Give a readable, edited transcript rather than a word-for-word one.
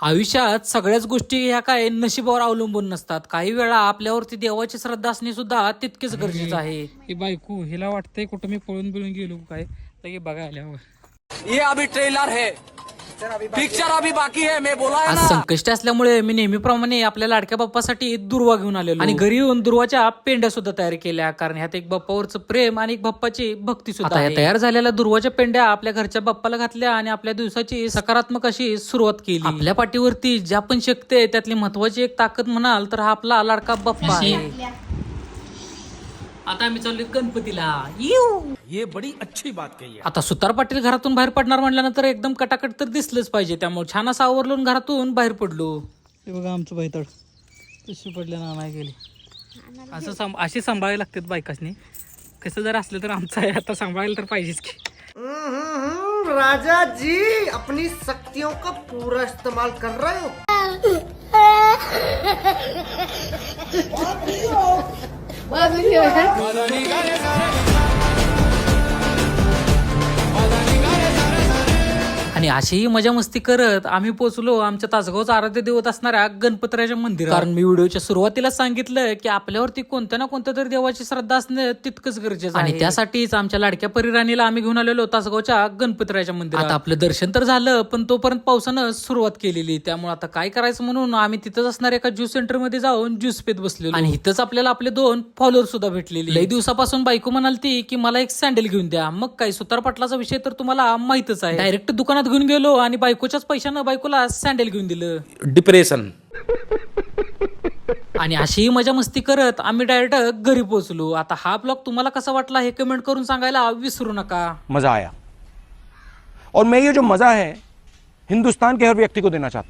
आयुष्यात सगळ्याच गोष्टी ह्या काय नशिबावर अवलंबून नसतात. काही वेळा आपल्यावरती देवाची श्रद्धा असणे सुद्धा तितकेच गरजेचं आहे. ही बायको हिला वाटतंय कुठं मी पळून बिळून गेलो काय तर हे बघा आल्यावर ये अभी ट्रेलर है, पिक्चर अभी बाकी है, मैं बोला है आज ना। संकष्टी असल्यामुळे मी नेहमीप्रमाणे आपल्या लाडक्या बाप्पासाठी दुर्वा घेऊन आलेलो आणि घरी येऊन दुर्वाच्या पेंड्या सुद्धा तयार केल्या, कारण ह्यात एक बाप्पावरचं प्रेम आणि एक बाप्पाची भक्ती सुद्धा आहे. तयार झालेल्या दुर्वाच्या पेंड्या आपल्या घरच्या बाप्पाला घातल्या आणि आपल्या दिवसाची सकारात्मक अशी सुरुवात केली. आपल्या पाठीवरती ज्या पण शक्ती आहे त्यातली महत्वाची एक ताकद म्हणाल तर हा आपला लाडका बाप्पा आहे. आता आम्ही चाललोय गणपतीला. ये बड़ी अच्छी बात कही है। आता सुतार पाटील घरातून बाहेर पडणार म्हटल्यानंतर एकदम कटाकट तर दिसलंच पाहिजे, त्यामुळे छान असं आवरलून घरातून बाहेर पडलो. हे बघा आमचं बैतड कशी पडल्या ना नाही गेली असं अशी सांभाळायला लागतात बायकासनी. कसं जर असलं तर आमचं आहे आता सांभाळायला तर पाहिजेच की. राजा जी अपनी शक्तियों का पूरा इस्तेमाल कर रहे हो। आणि अशीही मजा मस्ती करत आम्ही पोहोचलो आमच्या तासगावचं आराध्य देवत असणाऱ्या गणपतरायाच्या मंदिरात. कारण मी व्हिडिओच्या सुरुवातीला सांगितलं की आपल्यावरती कोणत्या ना कोणत्या तरी देवाची श्रद्धा असणं तितकंच गरजेचं आहे, आणि त्यासाठीच आमच्या लाडक्या परिराणीला आम्ही घेऊन आलेलो तासगावच्या गणपतरायाच्या मंदिरात. आता आपलं दर्शन तर झालं, पण तोपर्यंत पावसानं सुरुवात केलेली, त्यामुळे आता काय करायचं म्हणून आम्ही तिथंच असणाऱ्या एका ज्यूस सेंटर मध्ये जाऊन ज्यूस पेत बसलेलो. आणि इथंच आपल्याला आपले 2 फॉलोअर सुद्धा भेटलेले. लई दिवसापासून बायको म्हणालती की मला एक सँडल घेऊन द्या. मग काय, सुतार पाटलाचा विषय तर तुम्हाला माहितच आहे. डायरेक्ट दुकानात घेऊन गेलो आणि बायकोच्याच पैशानं बायकोला सँडल घेऊन दिलं. डिप्रेशन। आणि अशीही मजा मस्ती करत आम्ही डायरेक्ट घरी पोहोचलो. आता हा ब्लॉग तुम्हाला कसा वाटला हे कमेंट करून सांगायला विसरू नका. मजा आया और मैं ये जो मजा है हिंदुस्तान के हर व्यक्ति को देना चाहता हूं.